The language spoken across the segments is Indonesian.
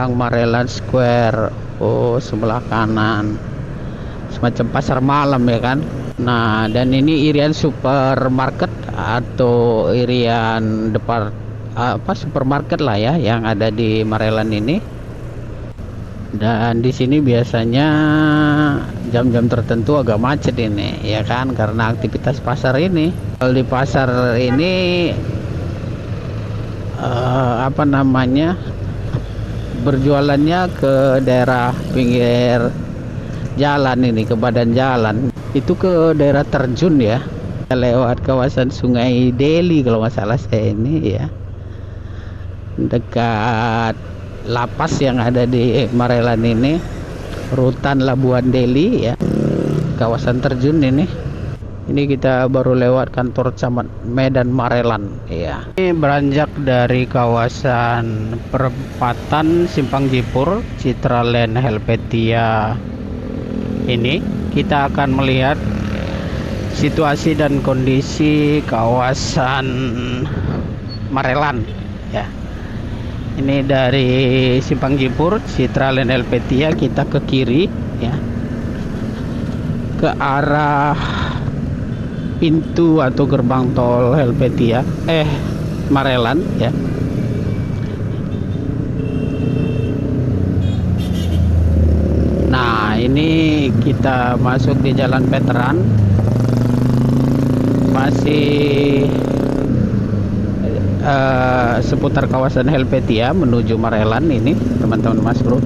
Marelan Square. Oh, sebelah kanan semacam pasar malam ya kan. Nah, dan ini irian supermarket atau irian supermarket lah ya yang ada di Marelan ini. Dan di sini biasanya jam-jam tertentu agak macet ini ya kan, karena aktivitas pasar ini. Kalau di pasar ini berjualannya ke daerah pinggir jalan ini, ke badan jalan itu, ke daerah terjun ya, lewat kawasan Sungai Deli kalau nggak salah saya ini ya, dekat lapas yang ada di Marelan ini, Rutan Labuan Deli ya, kawasan terjun ini. Ini kita baru lewat kantor Camat Medan Marelan ya. Ini beranjak dari kawasan perempatan Simpang Jipur Citraland Helvetia. Ini kita akan melihat situasi dan kondisi kawasan Marelan ya. Ini dari Simpang Jipur Citraland Helvetia kita ke kiri ya, ke arah pintu atau gerbang tol Helvetia Marelan ya. Nah, ini kita masuk di Jalan Veteran, masih seputar kawasan Helvetia menuju Marelan ini teman-teman Mas Bro.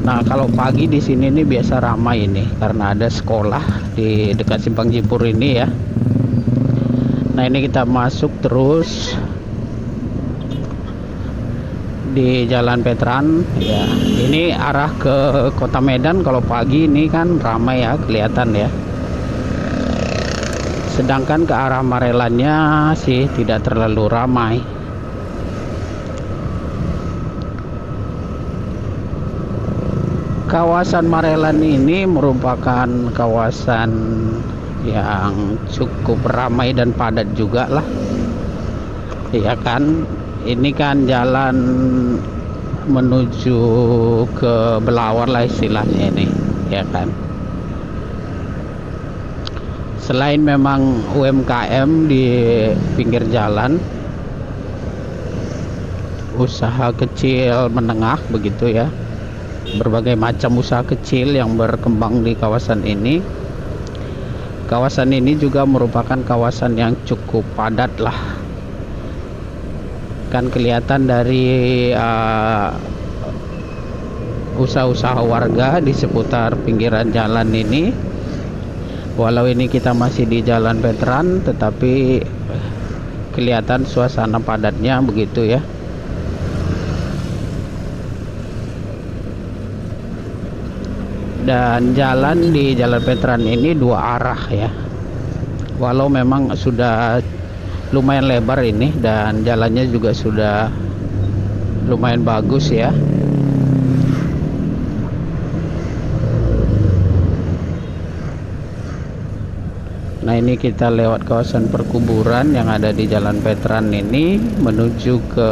Nah, kalau pagi di sini nih biasa ramai ini karena ada sekolah di dekat Simpang Jipur ini ya. Nah, ini kita masuk terus di Jalan Veteran ya. Ini arah ke Kota Medan. Kalau pagi ini kan ramai ya, kelihatan ya. Sedangkan ke arah Marelannya sih tidak terlalu ramai. Kawasan Marelan ini merupakan kawasan yang cukup ramai dan padat juga lah ya kan. Ini kan jalan menuju ke Belawar lah istilahnya ini ya kan. Selain memang UMKM di pinggir jalan, usaha kecil menengah begitu ya, berbagai macam usaha kecil yang berkembang di kawasan ini. Kawasan ini juga merupakan kawasan yang cukup padat lah, kan kelihatan dari usaha-usaha warga di seputar pinggiran jalan ini. Walau ini kita masih di Jalan Veteran, tetapi kelihatan suasana padatnya begitu ya. Dan jalan di Jalan Veteran ini dua arah ya. Walau memang sudah lumayan lebar ini dan jalannya juga sudah lumayan bagus ya. Nah, ini kita lewat kawasan perkuburan yang ada di Jalan Veteran ini menuju ke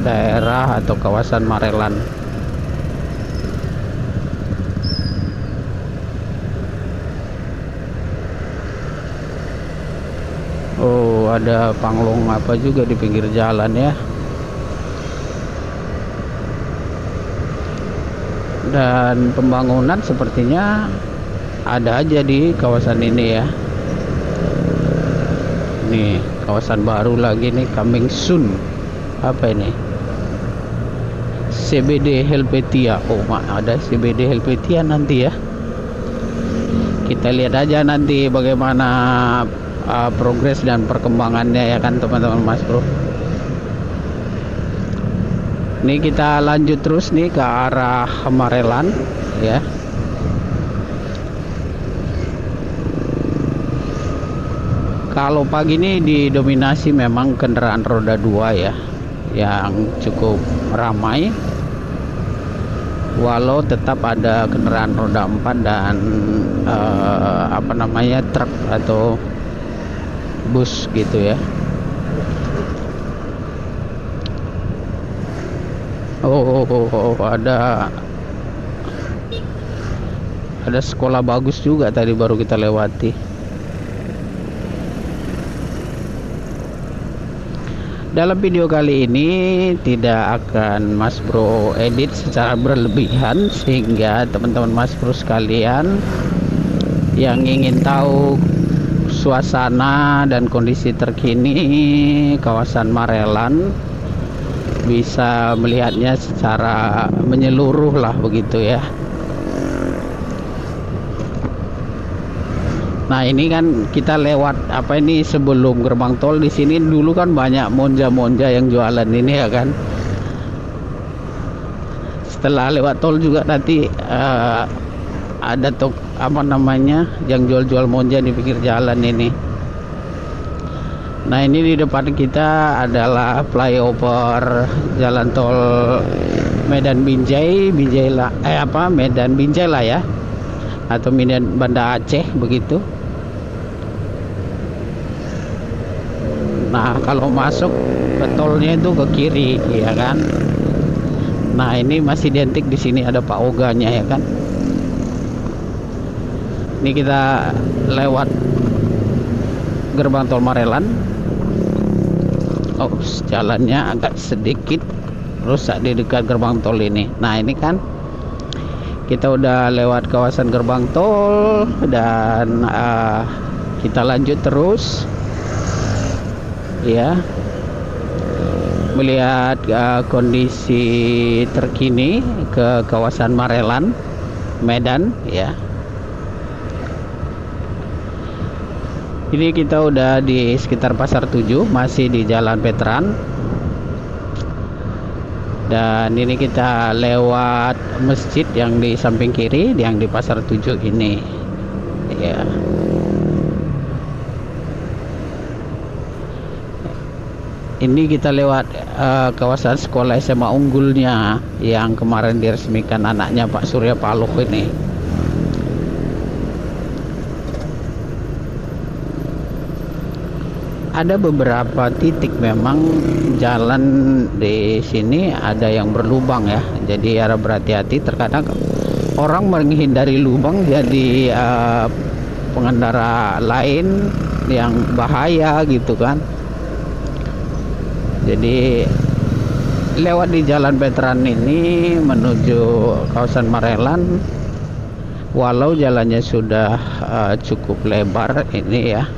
daerah atau kawasan Marelan. Oh, ada panglong apa juga di pinggir jalan ya. Dan pembangunan sepertinya ada aja di kawasan ini ya. Nih, kawasan baru lagi nih, coming soon. Apa ini? CBD Helvetia. Oh, ada CBD Helvetia nanti ya. Kita lihat aja nanti bagaimana progres dan perkembangannya ya kan teman-teman Mas Bro. Ini kita lanjut terus nih ke arah Marelan ya. Kalau pagi ini didominasi memang kendaraan roda 2 ya, yang cukup ramai. Walau tetap ada kendaraan roda 4 dan truk atau bus gitu ya. Oh, ada sekolah bagus juga tadi baru kita lewati. Dalam video kali ini tidak akan Mas Bro edit secara berlebihan, sehingga teman-teman Mas Bro sekalian yang ingin tahu suasana dan kondisi terkini kawasan Marelan bisa melihatnya secara menyeluruh lah begitu ya. Nah, ini kan kita lewat apa ini sebelum gerbang tol. Di sini dulu kan banyak monja-monja yang jualan ini ya kan. Setelah lewat tol juga nanti ada apa namanya yang jual-jual monja di pinggir jalan ini. Nah, ini di depan kita adalah flyover jalan tol Medan Binjai, Medan Binjai lah ya, atau Medan Banda Aceh begitu. Nah, kalau masuk ke tolnya itu ke kiri ya kan. Nah, ini masih identik, di sini ada Pak Oganya ya kan. Ini kita lewat gerbang tol Marelan. Oh, jalannya agak sedikit rusak di dekat gerbang tol ini. Nah, ini kan kita udah lewat kawasan gerbang tol dan kita lanjut terus ya, melihat kondisi terkini ke kawasan Marelan, Medan ya. Ini kita udah di sekitar Pasar 7, masih di Jalan Veteran. Dan ini kita lewat masjid yang di samping kiri, yang di Pasar 7 ini ya. Ini kita lewat kawasan sekolah SMA unggulnya yang kemarin diresmikan anaknya Pak Surya Paloh ini. Ada beberapa titik memang jalan di sini ada yang berlubang ya, jadi harus berhati-hati. Terkadang orang menghindari lubang, jadi pengendara lain yang bahaya gitu kan. Jadi lewat di Jalan Veteran ini menuju kawasan Marelan, walau jalannya sudah cukup lebar ini ya,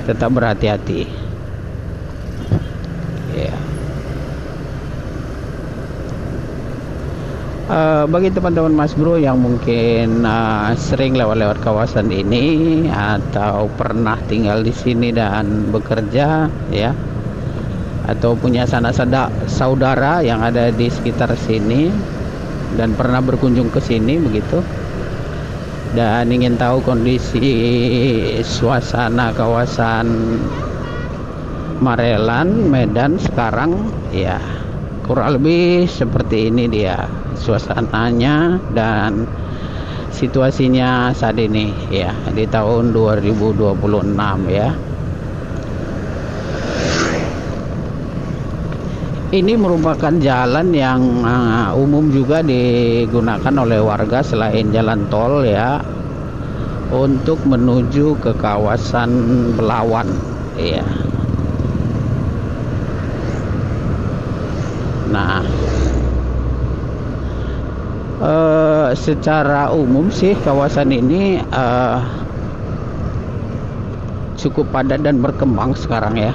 tetap berhati-hati ya. Bagi teman-teman Mas Bro yang mungkin sering lewat-lewat kawasan ini atau pernah tinggal di sini dan bekerja ya, atau punya saudara yang ada di sekitar sini dan pernah berkunjung ke sini begitu, dan ingin tahu kondisi suasana kawasan Marelan, Medan sekarang ya, kurang lebih seperti ini dia suasananya dan situasinya saat ini ya, di tahun 2026 ya. Ini merupakan jalan yang umum juga digunakan oleh warga selain jalan tol ya, untuk menuju ke kawasan Belawan ya. Nah, secara umum sih kawasan ini cukup padat dan berkembang sekarang ya.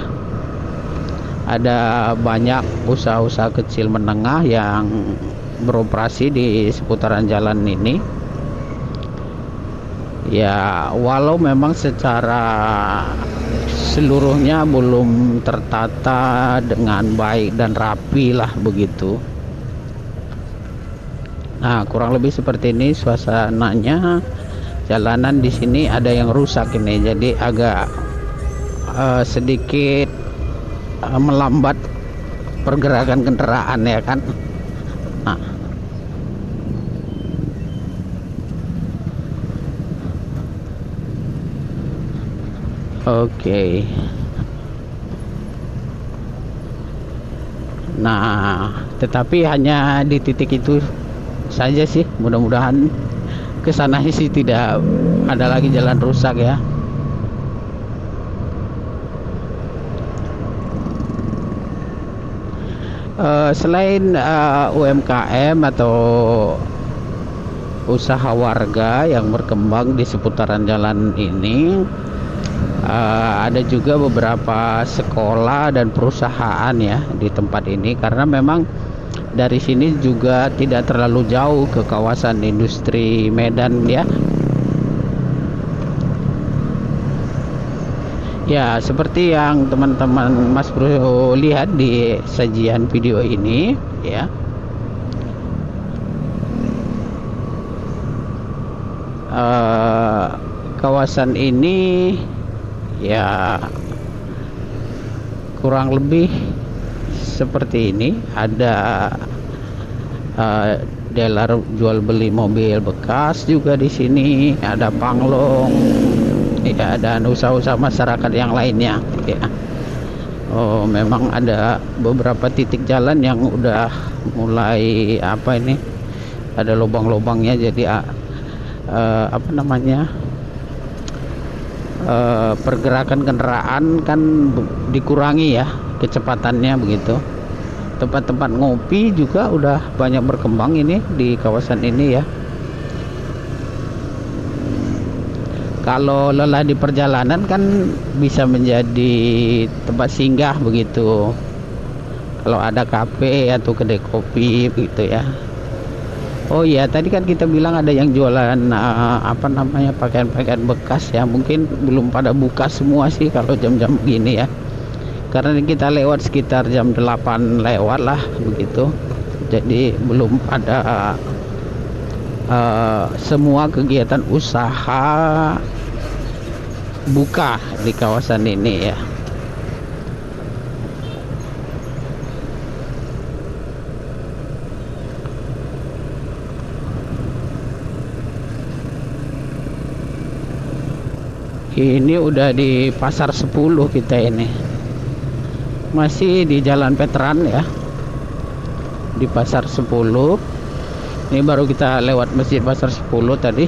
Ada banyak usaha-usaha kecil menengah yang beroperasi di seputaran jalan ini ya, walau memang secara seluruhnya belum tertata dengan baik dan rapi lah begitu. Nah, kurang lebih seperti ini suasananya. Jalanan di sini ada yang rusak ini, jadi agak sedikit melambat pergerakan kendaraan ya kan. Nah, oke. Nah, tetapi hanya di titik itu saja sih. Mudah-mudahan ke sana sih tidak ada lagi jalan rusak ya. Selain UMKM atau usaha warga yang berkembang di seputaran jalan ini, ada juga beberapa sekolah dan perusahaan ya di tempat ini, karena memang dari sini juga tidak terlalu jauh ke kawasan industri Medan ya. Ya, seperti yang teman-teman Mas Bro lihat di sajian video ini ya. Kawasan ini ya kurang lebih seperti ini. Ada dealer jual beli mobil bekas juga di sini, ada panglong ya, dan usaha-usaha masyarakat yang lainnya ya. Oh, memang ada beberapa titik jalan yang udah mulai apa ini, ada lubang-lubangnya, jadi apa namanya, pergerakan kendaraan kan dikurangi ya kecepatannya begitu. Tempat-tempat ngopi juga udah banyak berkembang ini di kawasan ini ya. Kalau lelah di perjalanan kan bisa menjadi tempat singgah begitu. Kalau ada kafe atau kedai kopi begitu ya. Oh iya, tadi kan kita bilang ada yang jualan apa namanya, pakaian-pakaian bekas ya. Mungkin belum pada buka semua sih kalau jam-jam begini ya. Karena kita lewat sekitar jam 8 lewat lah begitu. Jadi belum ada semua kegiatan usaha buka di kawasan ini ya. Ini udah di pasar 10 kita ini, masih di Jalan Veteran ya, di pasar 10. Ini baru kita lewat masjid pasar 10 tadi.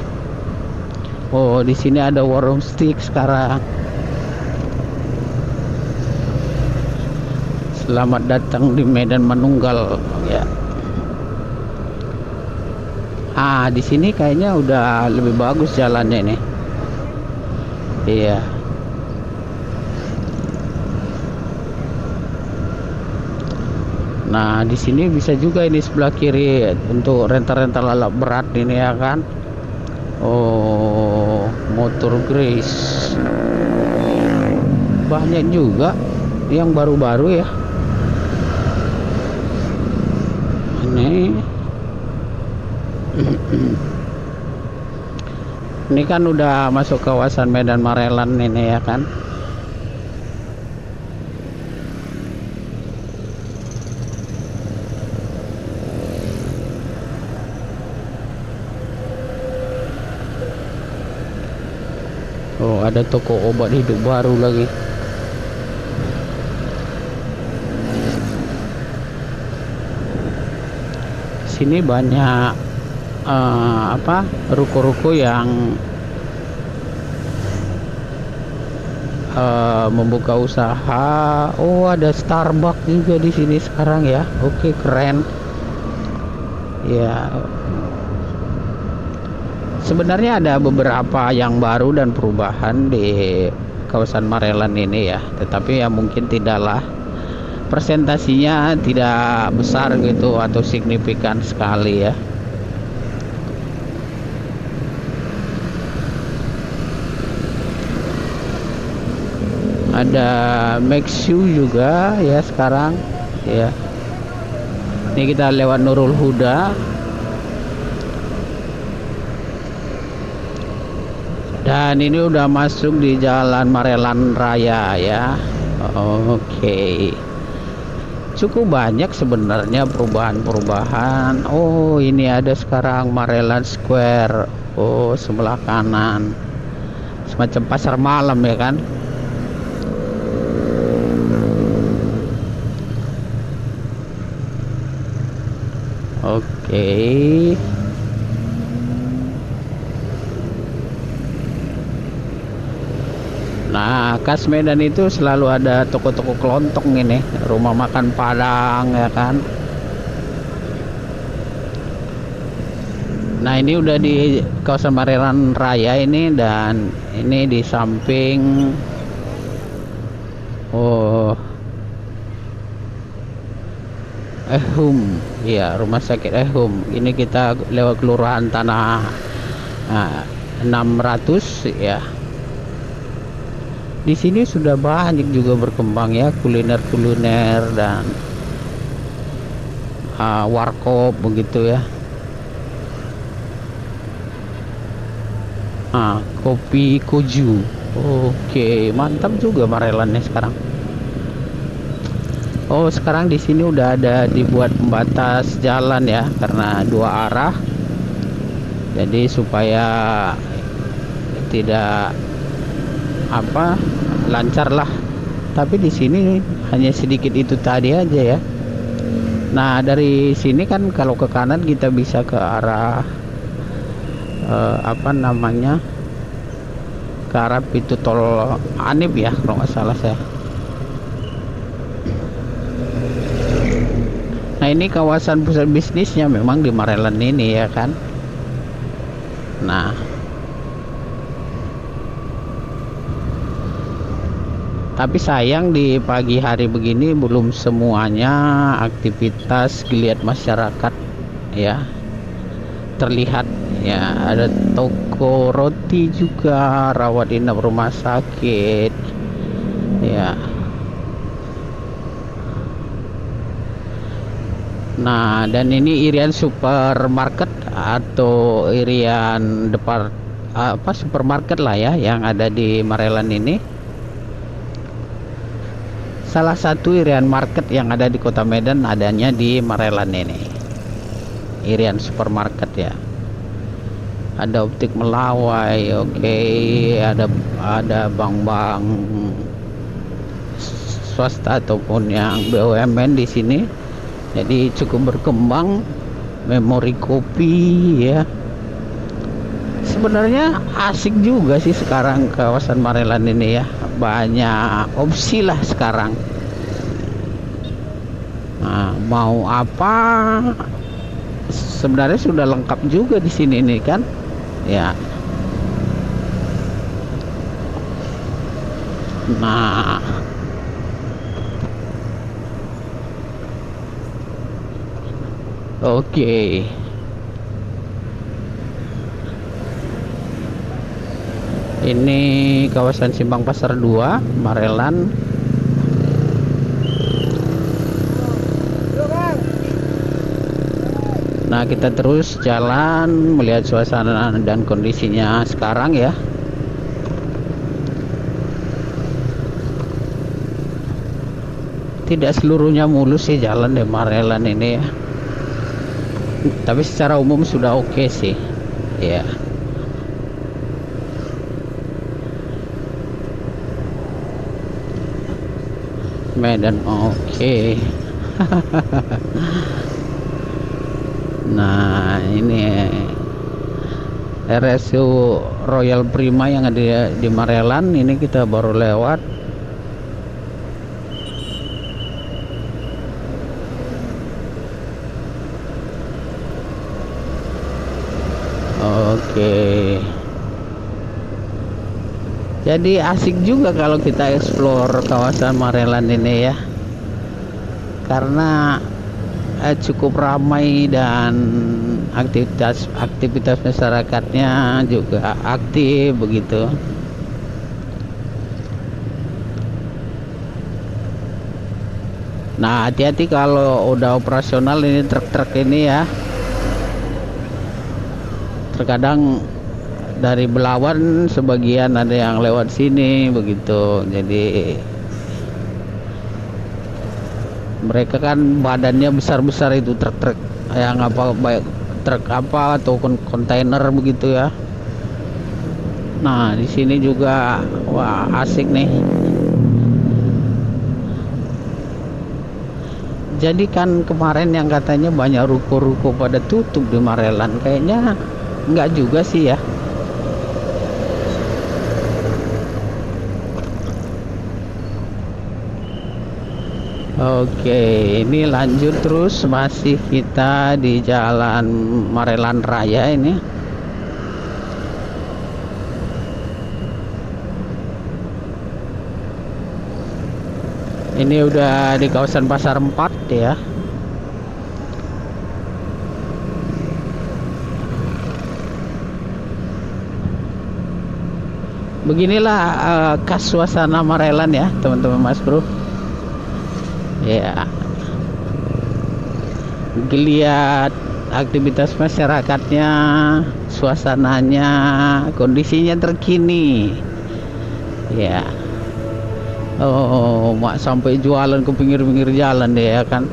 Oh, di sini ada warung steak sekarang. Selamat datang di Medan Manunggal ya. Di sini kayaknya udah lebih bagus jalannya ini. Iya. Nah, di sini bisa juga ini sebelah kiri untuk rental-rental alat berat ini ya kan. Oh, motor Grace. Banyak juga yang baru-baru ya. Ini ini kan udah masuk kawasan Medan Marelan ini ya kan. Oh, ada toko obat hidup baru lagi. Sini banyak apa, ruko-ruko yang membuka usaha. Oh, ada Starbucks juga di sini sekarang ya. Oke, keren. Ya. Sebenarnya ada beberapa yang baru dan perubahan di kawasan Marelan ini ya, tetapi ya mungkin tidaklah presentasinya tidak besar gitu atau signifikan sekali ya. Ada Maxu juga ya sekarang ya. Ini kita lewat Nurul Huda. Dan ini udah masuk di Jalan Marelan Raya ya. Oke. Cukup banyak sebenarnya perubahan-perubahan. Oh, ini ada sekarang Marelan Square. Oh, sebelah kanan. Semacam pasar malam ya kan. Oke. Nah, khas Medan itu selalu ada toko-toko kelontong ini, rumah makan Padang ya kan. Nah, ini udah di kawasan Marelan Raya ini, dan ini di samping Ehum, ya rumah sakit Ehum. Ini kita lewat kelurahan Tanah 600 ya. Di sini sudah banyak juga berkembang ya kuliner-kuliner dan warkop begitu ya. Kopi Koju. Oke, mantap juga Marelannya sekarang. Oh, sekarang di sini udah ada dibuat pembatas jalan ya, karena dua arah. Jadi supaya tidak lancar lah. Tapi di sini hanya sedikit itu tadi aja ya. Nah, dari sini kan kalau ke kanan kita bisa ke arah ke arah pintu tol Anip ya kalau nggak salah saya. Nah, ini kawasan pusat bisnisnya memang di Marelan ini ya kan. Nah, tapi sayang di pagi hari begini belum semuanya aktivitas geliat masyarakat ya terlihat ya. Ada toko roti juga, rawat inap rumah sakit ya. Nah, dan ini irian supermarket atau irian supermarket lah ya yang ada di Marelan ini. Salah satu irian market yang ada di Kota Medan adanya di Marelan ini. Irian supermarket ya. Ada optik Melawai, oke, ada bank-bank swasta ataupun yang BUMN di sini. Jadi cukup berkembang. Memori kopi ya. Sebenarnya asik juga sih sekarang kawasan Marelan ini ya. Banyak opsi lah sekarang. Nah, mau apa? Sebenarnya sudah lengkap juga di sini nih kan. Ya. Nah, oke. Ini kawasan Simpang Pasar 2, Marelan. Nah, kita terus jalan melihat suasana dan kondisinya sekarang ya. Tidak seluruhnya mulus sih jalan di Marelan ini ya. Tapi secara umum sudah oke sih. Ya. Medan oke. Nah, ini RSU Royal Prima yang ada di Marelan. Ini kita baru lewat. Oke. Jadi asik juga kalau kita explore kawasan Marelan ini ya. Karena cukup ramai dan aktivitas masyarakatnya juga aktif begitu. Nah, hati-hati kalau udah operasional ini truk-truk ini ya. Terkadang dari Belawan sebagian ada yang lewat sini begitu. Jadi mereka kan badannya besar-besar itu truk-truk yang baik truk ataupun kontainer begitu ya. Nah, di sini juga wah asik nih. Jadi kan kemarin yang katanya banyak ruko-ruko pada tutup di Marelan, kayaknya nggak juga sih ya. Oke, ini lanjut terus, masih kita di Jalan Marelan Raya ini. Ini udah di kawasan Pasar 4 ya. Beginilah khas suasana Marelan ya, teman-teman Mas Bro. Ya, geliat aktivitas masyarakatnya, suasananya, kondisinya terkini. Ya. Oh, mak sampai jualan ke pinggir-pinggir jalan deh ya kan.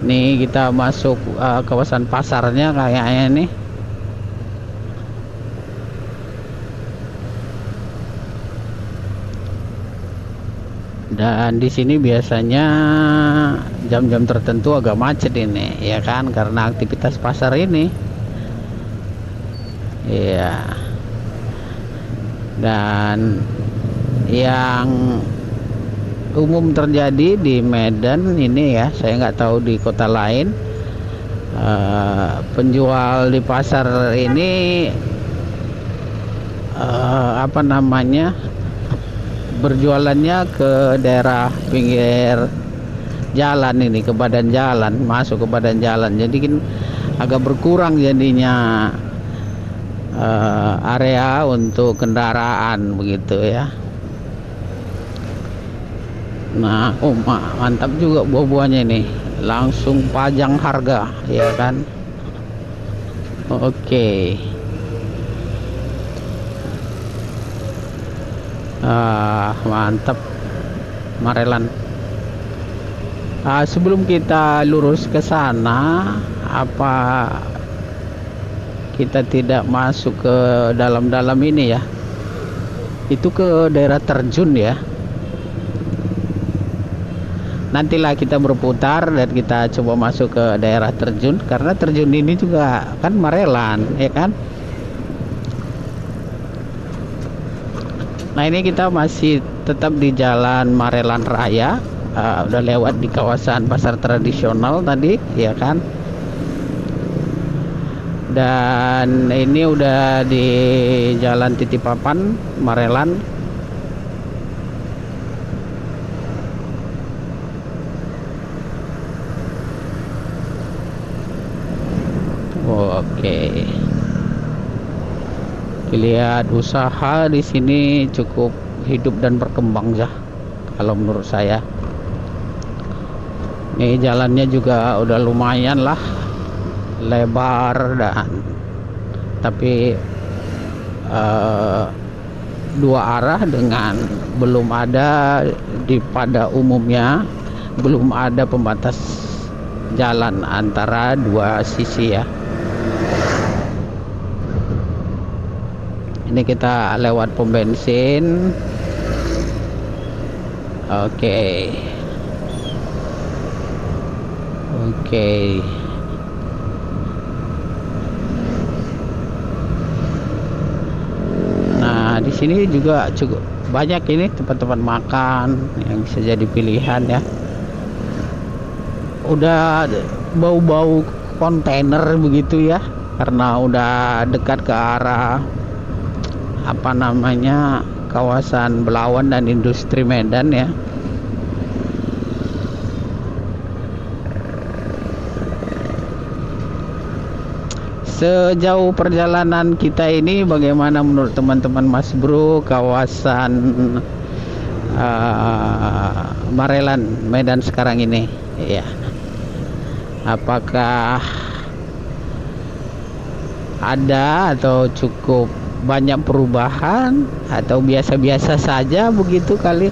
Nih kita masuk kawasan pasarnya kayaknya nih. Dan di sini biasanya jam-jam tertentu agak macet ini, ya kan, karena aktivitas pasar ini. Iya. Dan yang umum terjadi di Medan ini ya, saya nggak tahu di kota lain. Penjual di pasar ini apa namanya, berjualannya ke daerah pinggir jalan ini, ke badan jalan, masuk ke badan jalan, jadi kan agak berkurang jadinya area untuk kendaraan begitu ya. Nah, oh mantap juga buah-buahnya ini, langsung pajang harga ya kan. Oke. Mantap Marelan. Sebelum kita lurus ke sana, apa kita tidak masuk ke dalam-dalam ini ya? Itu ke daerah terjun ya. Nantilah kita berputar dan kita coba masuk ke daerah terjun, karena terjun ini juga kan Marelan ya kan. Nah, ini kita masih tetap di Jalan Marelan Raya. Udah lewat di kawasan pasar tradisional tadi ya kan. Dan ini udah di Jalan Titipapan Marelan. Oke. Lihat usaha di sini cukup hidup dan berkembang ya, kalau menurut saya. Ini jalannya juga udah lumayan lah lebar, dan tapi dua arah, dengan belum ada pada umumnya belum ada pembatas jalan antara dua sisi ya. Ini kita lewat pom bensin. Oke. Nah, di sini juga cukup banyak ini tempat-tempat makan yang bisa jadi pilihan ya. Udah bau-bau kontainer begitu ya, karena udah dekat ke arah apa namanya, kawasan Belawan dan industri Medan ya. Sejauh perjalanan kita ini bagaimana menurut teman-teman Mas Bro, kawasan Marelan Medan sekarang ini ya? Apakah ada atau cukup banyak perubahan, atau biasa-biasa saja begitu kali?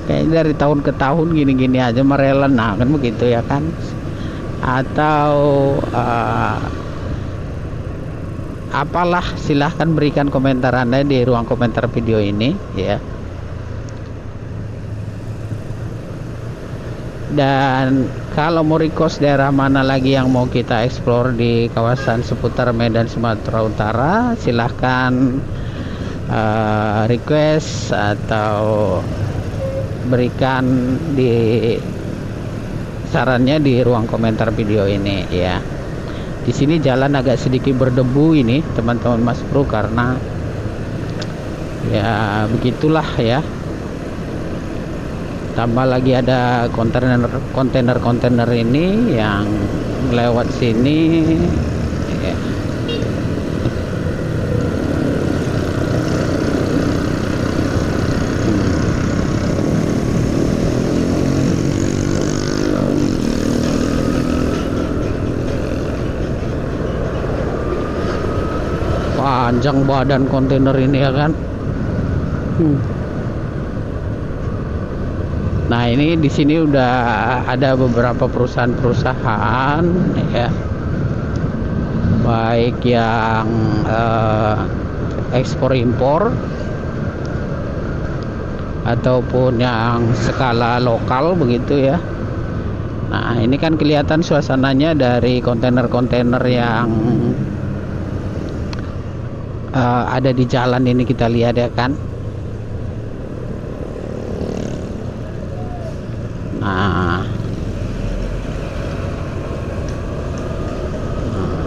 Kayaknya dari tahun ke tahun gini-gini aja Marelan, nah kan begitu ya kan. Atau apalah, silahkan berikan komentar Anda di ruang komentar video ini ya. Dan kalau mau request daerah mana lagi yang mau kita explore di kawasan seputar Medan Sumatera Utara, silahkan request atau berikan di sarannya di ruang komentar video ini ya. Di sini jalan agak sedikit berdebu ini teman-teman Mas Bro, karena ya begitulah ya. Tambah lagi ada kontainer ini yang lewat sini ya. Panjang badan kontainer ini ya kan. Nah, ini di sini udah ada beberapa perusahaan-perusahaan ya, baik yang ekspor impor ataupun yang skala lokal begitu ya. Nah, ini kan kelihatan suasananya dari kontainer-kontainer yang ada di jalan ini, kita lihat ya kan. Nah,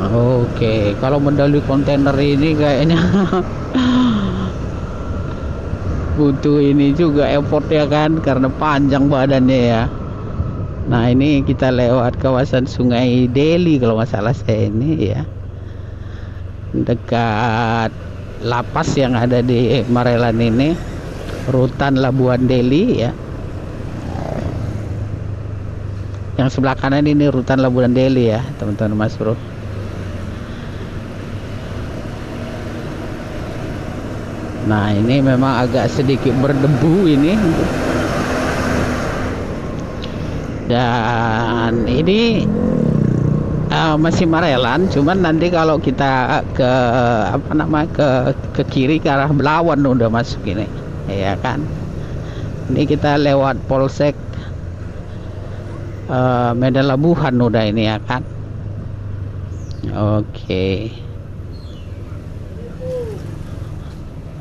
oke, kalau mendalui kontainer ini kayaknya butuh ini juga effort ya kan, karena panjang badannya ya. Nah, ini kita lewat kawasan Sungai Deli kalau masalah saya ini ya, dekat lapas yang ada di Marelan ini, Rutan Labuan Deli ya. Yang sebelah kanan ini Rutan Labuan Deli ya teman-teman Mas Bro. Nah, ini memang agak sedikit berdebu ini, dan ini masih Marelan, cuman nanti kalau kita ke apa namanya ke kiri ke arah Belawan udah masuk ini ya kan. Ini kita lewat Polsek Medan Labuhan udah ini ya kan.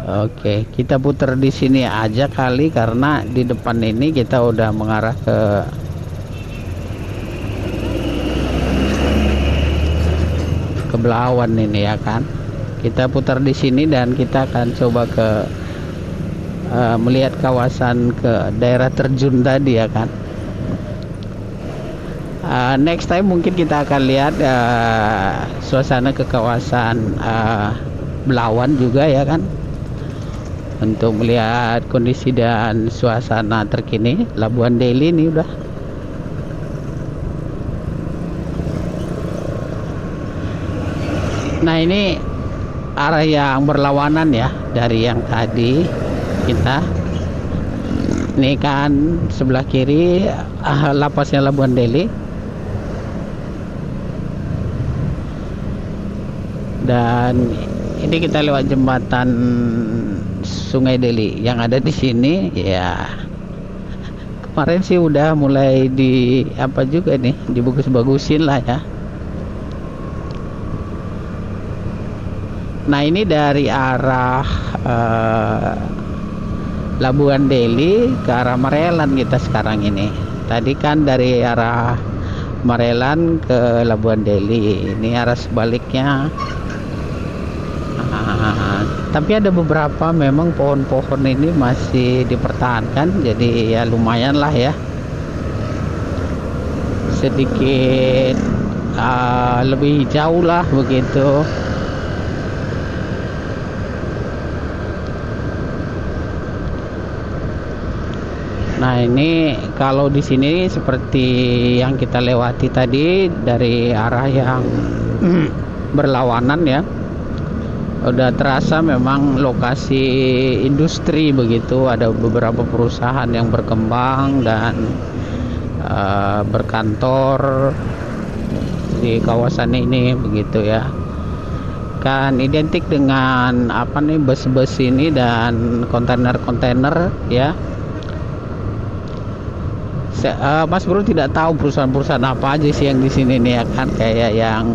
Oke, kita putar di sini aja kali, karena di depan ini kita udah mengarah ke Belawan ini ya kan. Kita putar di sini dan kita akan coba melihat kawasan ke daerah terjun tadi ya kan. Next time mungkin kita akan lihat suasana ke kawasan Belawan juga ya kan, untuk melihat kondisi dan suasana terkini Labuan Deli ini udah. Nah, ini arah yang berlawanan ya dari yang tadi kita. Ini kan sebelah kiri lapasnya Labuan Deli, dan ini kita lewat jembatan Sungai Deli yang ada di sini ya. Kemarin sih udah mulai di apa juga nih, dibagus-bagusin lah ya. Nah, ini dari arah Labuan Deli ke arah Marelan kita sekarang ini. Tadi kan dari arah Marelan ke Labuan Deli, ini arah sebaliknya. Tapi ada beberapa memang pohon-pohon ini masih dipertahankan, jadi ya lumayan lah ya, sedikit lebih jauh lah begitu. Nah, ini kalau di sini seperti yang kita lewati tadi dari arah yang berlawanan ya, udah terasa memang lokasi industri begitu. Ada beberapa perusahaan yang berkembang dan berkantor di kawasan ini begitu ya. Kan identik dengan apa nih, bus-bus ini dan kontainer-kontainer ya. Mas Bro tidak tahu perusahaan-perusahaan apa aja sih yang di sini nih ya kan. Kayak yang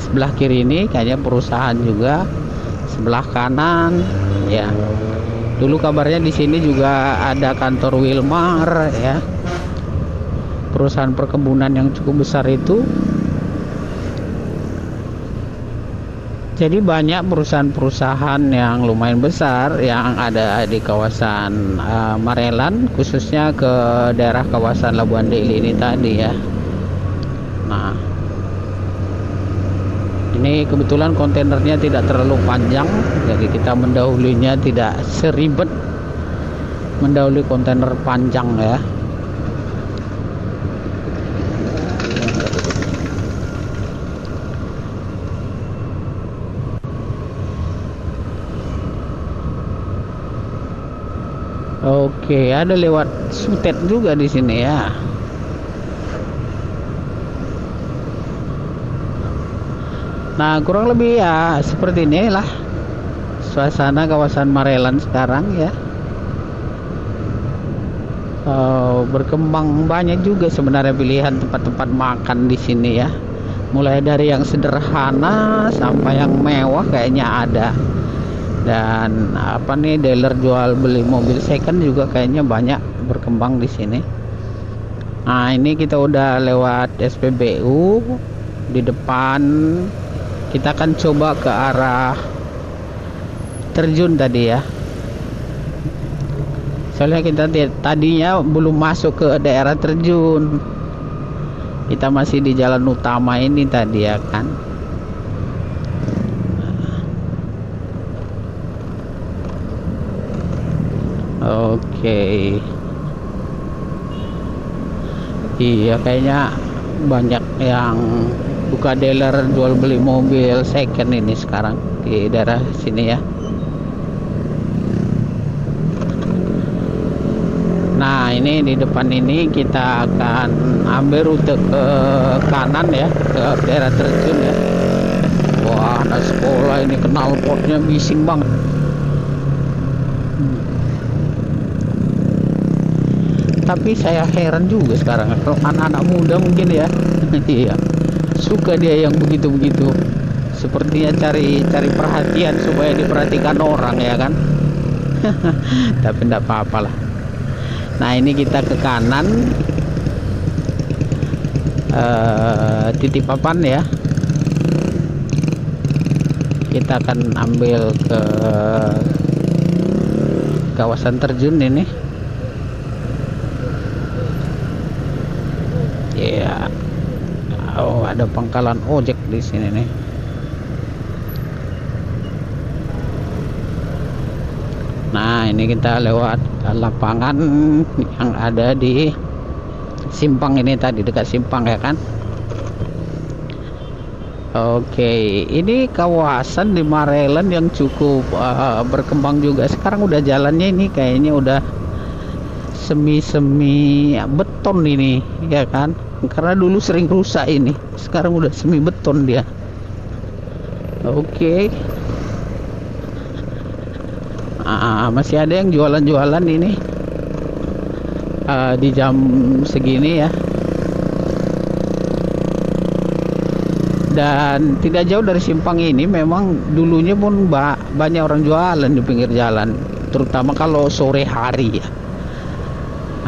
sebelah kiri ini kayaknya perusahaan juga, sebelah kanan ya. Dulu kabarnya di sini juga ada kantor Wilmar ya, perusahaan perkebunan yang cukup besar itu. Jadi banyak perusahaan-perusahaan yang lumayan besar yang ada di kawasan Marelan, khususnya ke daerah kawasan Labuan Deli ini tadi ya. Nah, ini kebetulan kontainernya tidak terlalu panjang, jadi kita mendahulunya tidak seribet mendahului kontainer panjang ya. Oke, ada lewat Sutet juga di sini ya. Nah, kurang lebih ya seperti inilah suasana kawasan Marelan sekarang ya. Berkembang banyak juga sebenarnya pilihan tempat-tempat makan di sini ya. Mulai dari yang sederhana sampai yang mewah kayaknya ada. Dan apa nih, dealer jual beli mobil second juga kayaknya banyak berkembang di sini. Nah, ini kita udah lewat SPBU. Di depan kita akan coba ke arah terjun tadi ya. Soalnya kita tadinya belum masuk ke daerah terjun, kita masih di jalan utama ini tadi ya kan. Oke. Iya, kayaknya banyak yang buka dealer jual beli mobil second ini sekarang di daerah sini ya. Nah, ini di depan ini kita akan ambil rute ke kanan ya, ke daerah terjun ya. Wah, anak sekolah ini knalpotnya bising banget. Tapi saya heran juga sekarang kalau anak-anak muda mungkin ya. Iya, suka dia yang begitu-begitu, sepertinya cari perhatian supaya diperhatikan orang ya kan. Tapi enggak apa-apalah. Nah, ini kita ke kanan, titik papan ya. Kita akan ambil ke kawasan terjun ini. Ya, oh ada pangkalan ojek di sini nih. Nah, ini kita lewat lapangan yang ada di simpang ini tadi, dekat simpang ya kan. Oke, ini kawasan di Marelan yang cukup berkembang juga. Sekarang udah jalannya ini kayaknya udah semi beton ini ya kan, karena dulu sering rusak ini, sekarang udah semi beton dia. Oke. Masih ada yang jualan-jualan ini di jam segini ya. Dan tidak jauh dari simpang ini memang dulunya pun banyak orang jualan di pinggir jalan, terutama kalau sore hari ya.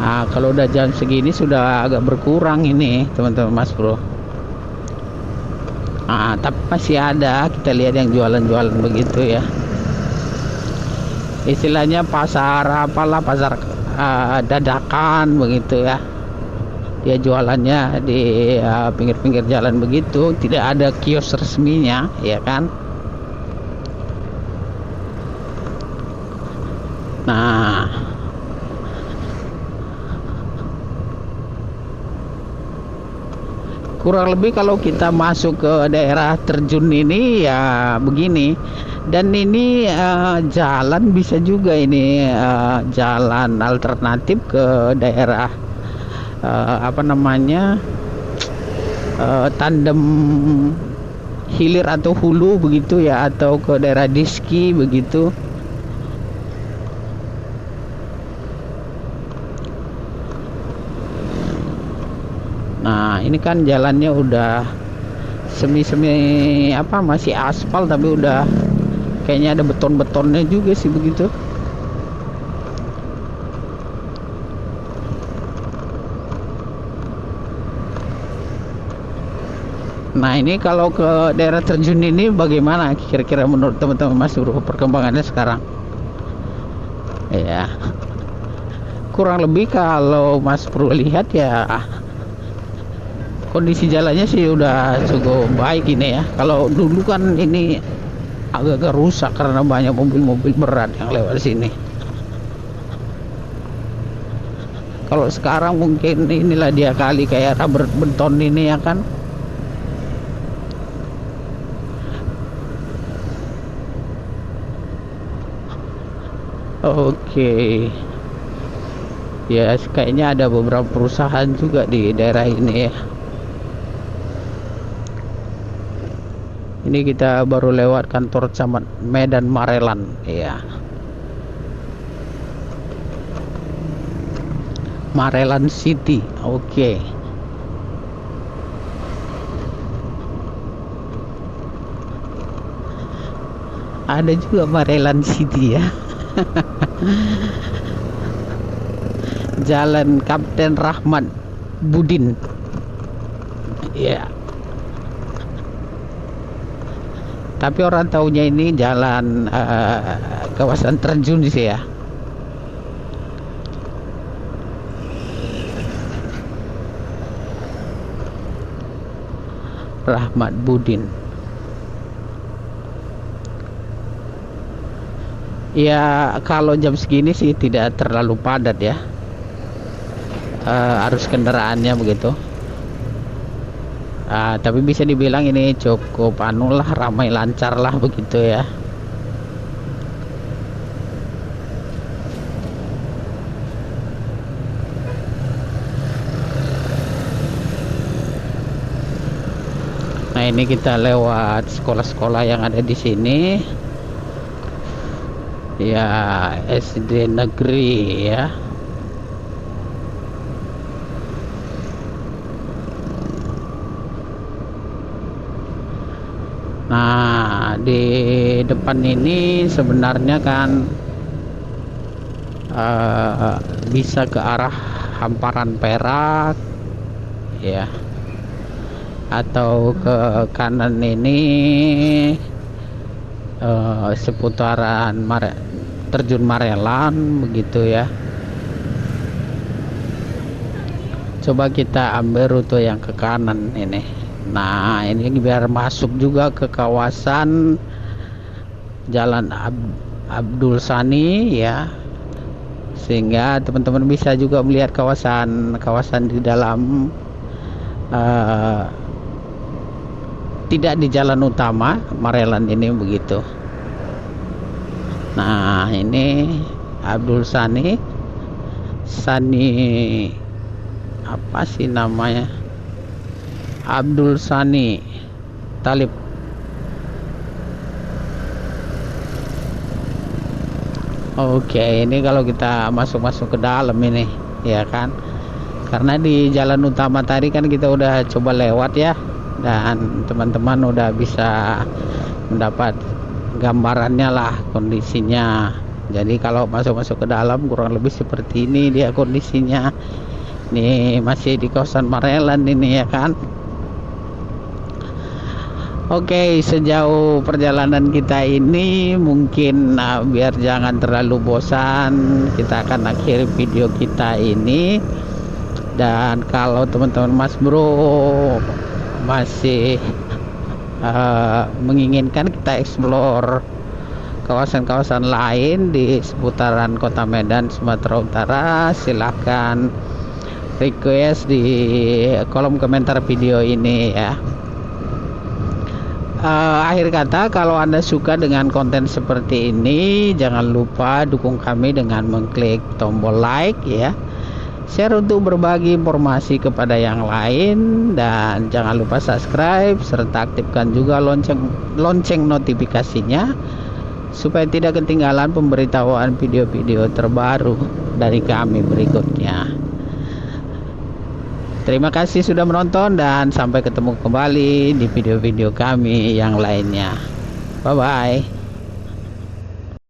Nah, kalau udah jam segini sudah agak berkurang ini teman-teman Mas Bro. Nah, tapi masih ada, kita lihat yang jualan-jualan begitu ya. Istilahnya pasar apalah, pasar dadakan begitu ya. Dia jualannya di pinggir-pinggir jalan begitu, tidak ada kios resminya ya kan. Nah, kurang lebih kalau kita masuk ke daerah terjun ini ya begini. Dan ini jalan bisa juga ini jalan alternatif ke daerah apa namanya, tandem hilir atau hulu begitu ya, atau ke daerah Diski begitu. Nah ini kan jalannya udah semi apa, masih aspal tapi udah kayaknya ada beton-betonnya juga sih begitu. Nah ini kalau ke daerah terjun ini bagaimana kira-kira menurut teman-teman Mas Bro perkembangannya sekarang? Ya kurang lebih kalau Mas Bro lihat ya kondisi jalannya sih udah cukup baik ini ya. Kalau dulu kan ini agak-agak rusak karena banyak mobil-mobil berat yang lewat sini. Kalau sekarang mungkin inilah dia kali kayak rubber beton ini ya kan. Oke. Ya kayaknya ada beberapa perusahaan juga di daerah ini ya. Ini kita baru lewat kantor camat Medan Marelan ya. Marelan City. Oke. Ada juga Marelan City ya. Jalan Kapten Rahmat Budin. Ya. Tapi orang taunya ini jalan kawasan terjun sih ya. Rahmat Budin. Ya kalau jam segini sih tidak terlalu padat ya. Arus kendaraannya begitu. Tapi bisa dibilang ini cukup lah, ramai lancar lah begitu ya. Nah ini kita lewat sekolah-sekolah yang ada di sini ya, SD negeri ya. Nah di depan ini sebenarnya kan bisa ke arah Hamparan Perak ya, atau ke kanan ini seputaran terjun Marelan begitu ya. Coba kita ambil rute yang ke kanan ini. Nah ini biar masuk juga ke kawasan Jalan Abdul Sani ya, sehingga teman-teman bisa juga melihat kawasan di dalam, tidak di jalan utama Marelan ini begitu. Nah ini Abdul Sani apa sih namanya, Abdul Sani Talib. Oke, ini kalau kita masuk ke dalam ini ya kan, karena di jalan utama tadi kan kita udah coba lewat ya, dan teman-teman udah bisa mendapat gambarannya lah kondisinya. Jadi kalau masuk ke dalam kurang lebih seperti ini dia kondisinya. Ini masih di kawasan Marelan ini ya kan. Oke, sejauh perjalanan kita ini mungkin biar jangan terlalu bosan, kita akan akhiri video kita ini. Dan kalau teman-teman Mas Bro masih menginginkan kita explore kawasan-kawasan lain di seputaran Kota Medan, Sumatera Utara, silahkan request di kolom komentar video ini ya. Akhir kata, kalau Anda suka dengan konten seperti ini, jangan lupa dukung kami dengan mengklik tombol like ya, share untuk berbagi informasi kepada yang lain, dan jangan lupa subscribe serta aktifkan juga lonceng notifikasinya supaya tidak ketinggalan pemberitahuan video-video terbaru dari kami berikutnya. Terima kasih sudah menonton dan sampai ketemu kembali di video-video kami yang lainnya. Bye bye.